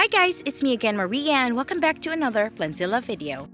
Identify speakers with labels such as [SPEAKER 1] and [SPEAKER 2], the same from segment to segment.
[SPEAKER 1] Hi guys, it's me again, Maria, and welcome back to another Plantzilla video.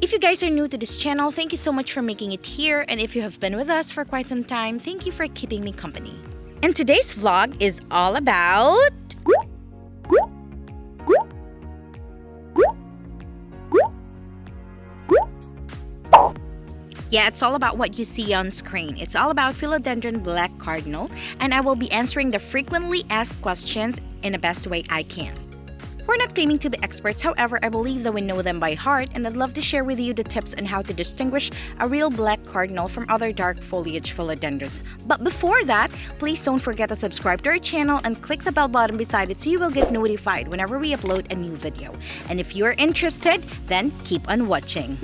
[SPEAKER 1] If you guys are new to this channel, thank you so much for making it here, and if you have been with us for quite some time, thank you for keeping me company. And today's vlog is all about... Yeah, it's all about what you see on screen. It's all about Philodendron Black Cardinal, and I will be answering the frequently asked questions in the best way I can. We're not claiming to be experts, however, I believe that we know them by heart, and I'd love to share with you the tips on how to distinguish a real black cardinal from other dark foliage philodendrons. But before that, please don't forget to subscribe to our channel and click the bell button beside it so you will get notified whenever we upload a new video. And if you're interested, then keep on watching.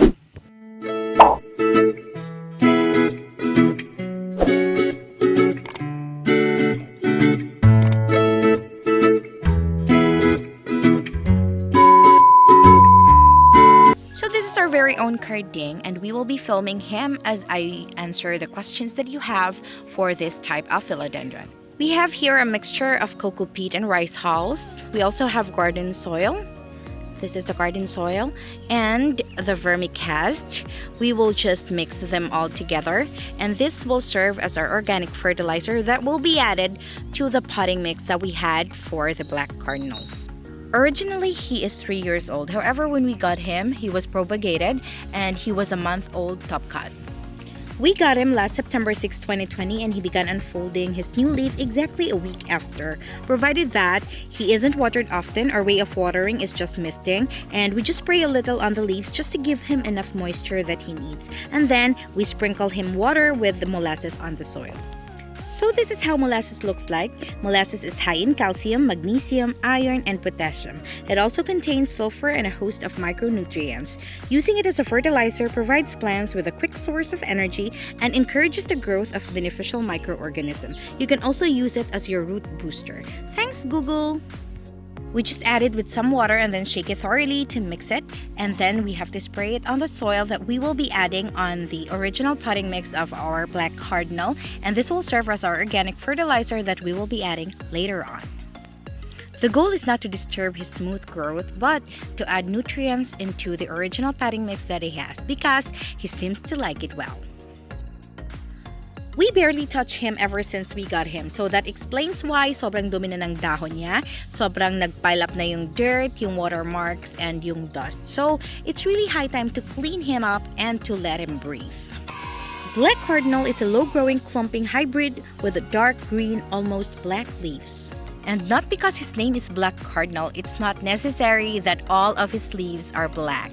[SPEAKER 1] Very own Carding, and we will be filming him as I answer the questions that you have for this type of philodendron. We have here a mixture of cocoa peat and rice hulls. We also have garden soil. This is the garden soil and the vermicast. We will just mix them all together, and this will serve as our organic fertilizer that will be added to the potting mix that we had for the black cardinal. Originally, he is 3 years old. However, when we got him, he was propagated and he was a month-old top cut. We got him last September 6, 2020, and he began unfolding his new leaf exactly a week after. Provided that he isn't watered often, our way of watering is just misting, and we just spray a little on the leaves just to give him enough moisture that he needs. And then we sprinkle him water with the molasses on the soil. So this is how molasses looks like. Molasses is high in calcium, magnesium, iron, and potassium. It also contains sulfur and a host of micronutrients. Using it as a fertilizer provides plants with a quick source of energy and encourages the growth of beneficial microorganisms. You can also use it as your root booster. Thanks, Google! We just add it with some water and then shake it thoroughly to mix it, and then we have to spray it on the soil that we will be adding on the original potting mix of our black cardinal, and this will serve as our organic fertilizer that we will be adding later on. The goal is not to disturb his smooth growth, but to add nutrients into the original potting mix that he has, because he seems to like it well. We barely touch him ever since we got him, so that explains why sobrang dumi na ng dahon niya, sobrang nagpile up na yung dirt, yung watermarks, and yung dust. So it's really high time to clean him up and to let him breathe. Black Cardinal is a low-growing clumping hybrid with dark green, almost black leaves. And not because his name is Black Cardinal, it's not necessary that all of his leaves are black.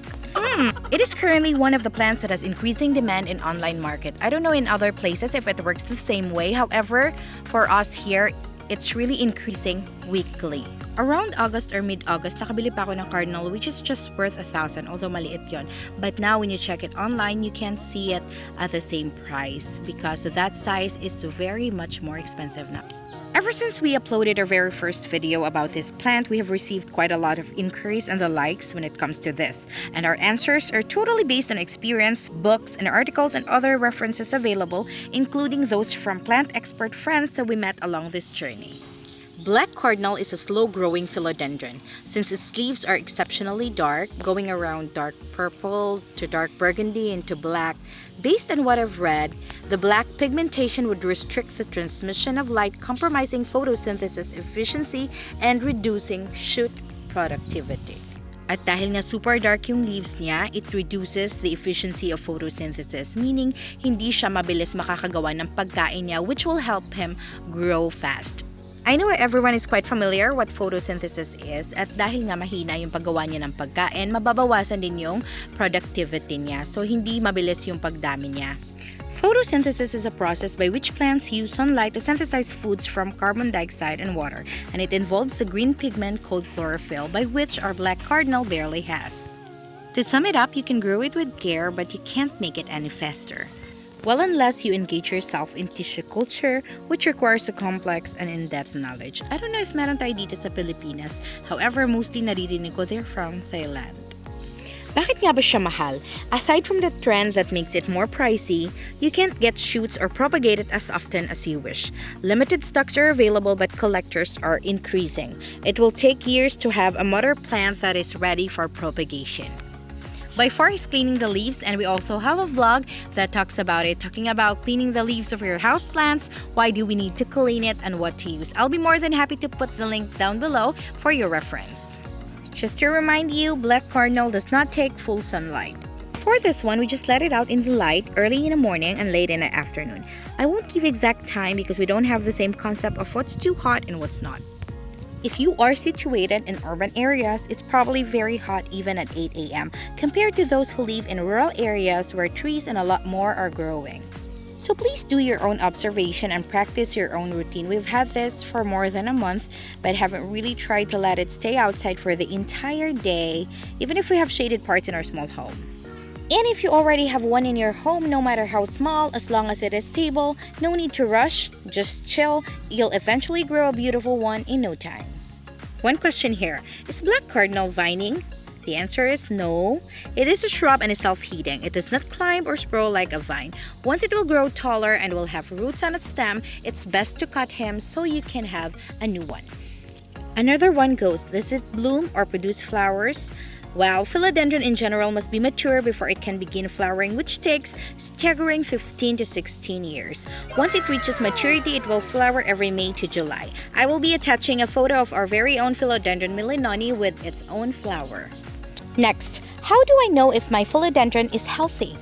[SPEAKER 1] It is currently one of the plants that has increasing demand in online market. I don't know in other places if it works the same way. However, for us here, it's really increasing weekly. Around August or mid-August, nakabili pa ako ng Cardinal, which is just worth 1,000, although maliit yon. But now when you check it online, you can't see it at the same price because that size is very much more expensive now. Ever since we uploaded our very first video about this plant, we have received quite a lot of inquiries and the likes when it comes to this. And our answers are totally based on experience, books, and articles and other references available, including those from plant expert friends that we met along this journey. Black Cardinal is a slow-growing philodendron. Since its leaves are exceptionally dark, going around dark purple to dark burgundy into black, based on what I've read, the black pigmentation would restrict the transmission of light, compromising photosynthesis efficiency and reducing shoot productivity. At dahil nga super dark yung leaves niya, it reduces the efficiency of photosynthesis, meaning hindi siya mabilis makakagawa ng pagkain niya, which will help him grow fast. I know everyone is quite familiar what photosynthesis is, at dahil nga mahina yung paggawa niya ng pagkain, mababawasan din yung productivity niya, so hindi mabilis yung pagdami niya. Photosynthesis is a process by which plants use sunlight to synthesize foods from carbon dioxide and water, and it involves the green pigment called chlorophyll, by which our black cardinal barely has. To sum it up, you can grow it with care, but you can't make it any faster. Well, unless you engage yourself in tissue culture, which requires a complex and in-depth knowledge. I don't know if meron tayo dito sa Pilipinas. However, mostly naririnig ko they're from Thailand. Bakit nga ba siya mahal? Aside from the trend that makes it more pricey, you can't get shoots or propagate it as often as you wish. Limited stocks are available but collectors are increasing. It will take years to have a mother plant that is ready for propagation. By far is cleaning the leaves, and we also have a vlog that talks about it, talking about cleaning the leaves of your houseplants, why do we need to clean it, and what to use. I'll be more than happy to put the link down below for your reference. Just to remind you, black cardinal does not take full sunlight. For this one, we just let it out in the light early in the morning and late in the afternoon. I won't give exact time because we don't have the same concept of what's too hot and what's not. If you are situated in urban areas, it's probably very hot even at 8 a.m. compared to those who live in rural areas where trees and a lot more are growing. So please do your own observation and practice your own routine. We've had this for more than a month, but haven't really tried to let it stay outside for the entire day, even if we have shaded parts in our small home. And if you already have one in your home, no matter how small, as long as it is stable, no need to rush, just chill, you'll eventually grow a beautiful one in no time. One question here, is black cardinal vining? The answer is no. It is a shrub and is self-heating. It does not climb or sprawl like a vine. Once it will grow taller and will have roots on its stem, it's best to cut him so you can have a new one. Another one goes, does it bloom or produce flowers? Well, philodendron in general must be mature before it can begin flowering, which takes staggering 15 to 16 years. Once it reaches maturity, it will flower every May to July. I will be attaching a photo of our very own Philodendron millinoni with its own flower. Next, how do I know if my philodendron is healthy?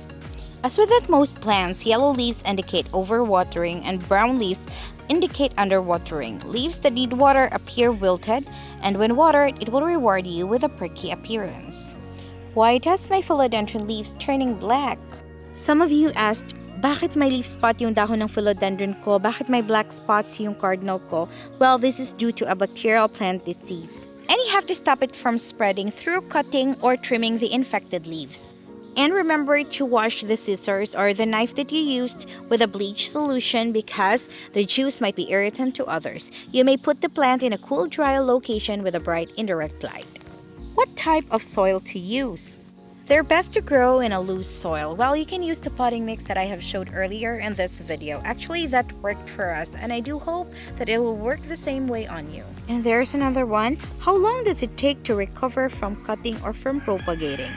[SPEAKER 1] As with most plants, yellow leaves indicate overwatering and brown leaves indicate underwatering. Leaves that need water appear wilted, and when watered, it will reward you with a pricky appearance. Why does my philodendron leaves turning black? Some of you asked, bakit may leaf spot yung dahon ng philodendron ko? Bakit may black spots yung cardinal ko? Well, this is due to a bacterial plant disease. And you have to stop it from spreading through cutting or trimming the infected leaves. And remember to wash the scissors or the knife that you used with a bleach solution because the juice might be irritant to others. You may put the plant in a cool, dry location with a bright indirect light. What type of soil to use? They're best to grow in a loose soil. Well, you can use the potting mix that I have showed earlier in this video. Actually, that worked for us, and I do hope that it will work the same way on you. And there's another one. How long does it take to recover from cutting or from propagating?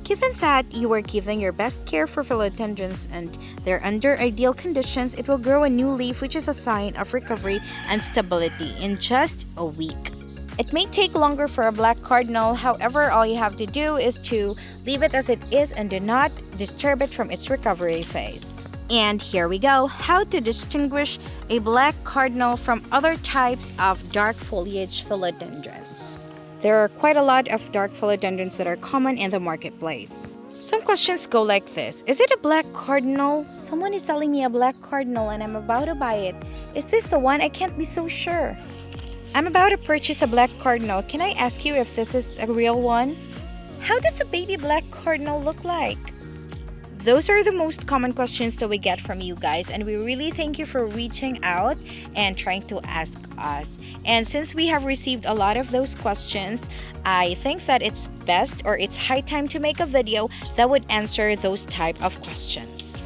[SPEAKER 1] Given that you are giving your best care for philodendrons and they're under ideal conditions, it will grow a new leaf, which is a sign of recovery and stability in just a week. It may take longer for a black cardinal, however, all you have to do is to leave it as it is and do not disturb it from its recovery phase. And here we go, how to distinguish a black cardinal from other types of dark foliage philodendrons. There are quite a lot of dark philodendrons that are common in the marketplace. Some questions go like this. Is it a black cardinal? Someone is selling me a black cardinal and I'm about to buy it. Is this the one? I can't be so sure. I'm about to purchase a black cardinal. Can I ask you if this is a real one? How does a baby black cardinal look like? Those are the most common questions that we get from you guys, and we really thank you for reaching out and trying to ask us. And since we have received a lot of those questions, I think that it's best or it's high time to make a video that would answer those type of questions.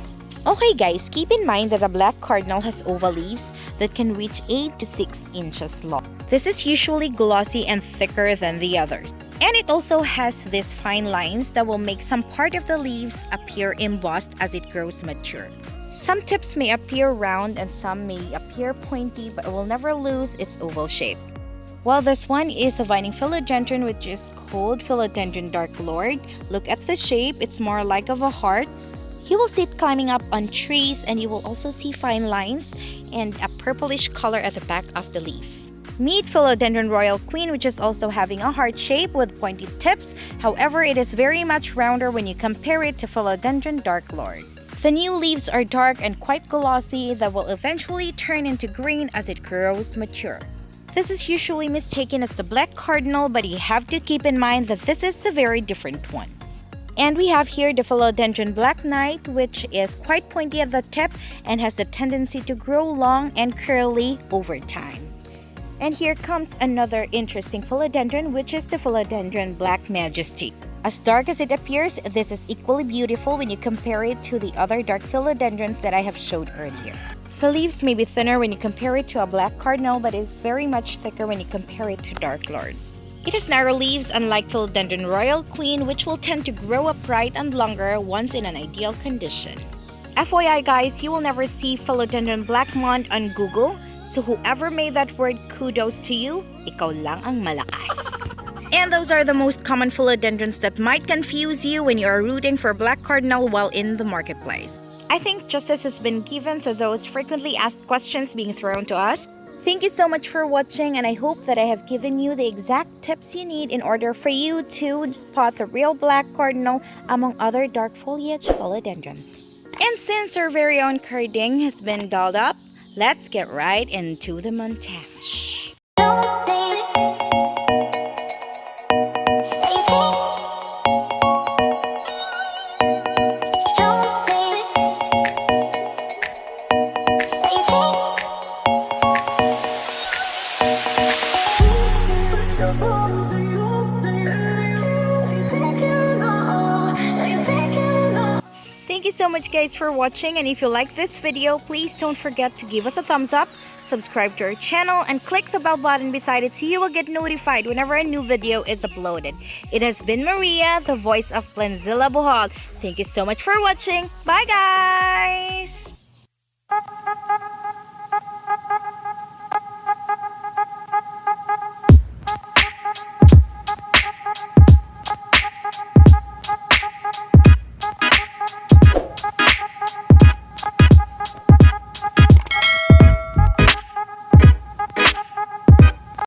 [SPEAKER 1] Okay guys, keep in mind that a black cardinal has oval leaves that can reach 8 to 6 inches long. This is usually glossy and thicker than the others. And it also has these fine lines that will make some part of the leaves appear embossed as it grows mature. Some tips may appear round and some may appear pointy, but it will never lose its oval shape. Well, this one is a vining philodendron, which is called Philodendron Dark Lord. Look at the shape, it's more like of a heart. You will see it climbing up on trees, and you will also see fine lines and a purplish color at the back of the leaf. Meet Philodendron Royal Queen, which is also having a heart shape with pointy tips. However, it is very much rounder when you compare it to Philodendron Dark Lord. The new leaves are dark and quite glossy that will eventually turn into green as it grows mature. This is usually mistaken as the black cardinal, but you have to keep in mind that this is a very different one. And we have here the Philodendron Black Knight, which is quite pointy at the tip and has the tendency to grow long and curly over time. And here comes another interesting philodendron, which is the Philodendron Black Majesty. As dark as it appears, this is equally beautiful when you compare it to the other dark philodendrons that I have showed earlier. The leaves may be thinner when you compare it to a black cardinal, but it's very much thicker when you compare it to dark lord. It has narrow leaves, unlike Philodendron Royal Queen, which will tend to grow upright and longer once in an ideal condition. FYI guys, you will never see Philodendron Blackmont on Google, so whoever made that word, kudos to you, ikaw lang ang malakas. And those are the most common philodendrons that might confuse you when you are rooting for black cardinal while in the marketplace. I think justice has been given to those frequently asked questions being thrown to us. Thank you so much for watching, and I hope that I have given you the exact tips you need in order for you to spot the real black cardinal among other dark foliage philodendrons. And since our very own carding has been dolled up, let's get right into the montage. Thank you so much guys for watching, and if you like this video, please don't forget to give us a thumbs up, subscribe to our channel, and click the bell button beside it so you will get notified whenever a new video is uploaded. It has been Maria, the voice of PLANTZILLA.BHL. Thank you so much for watching. Bye guys!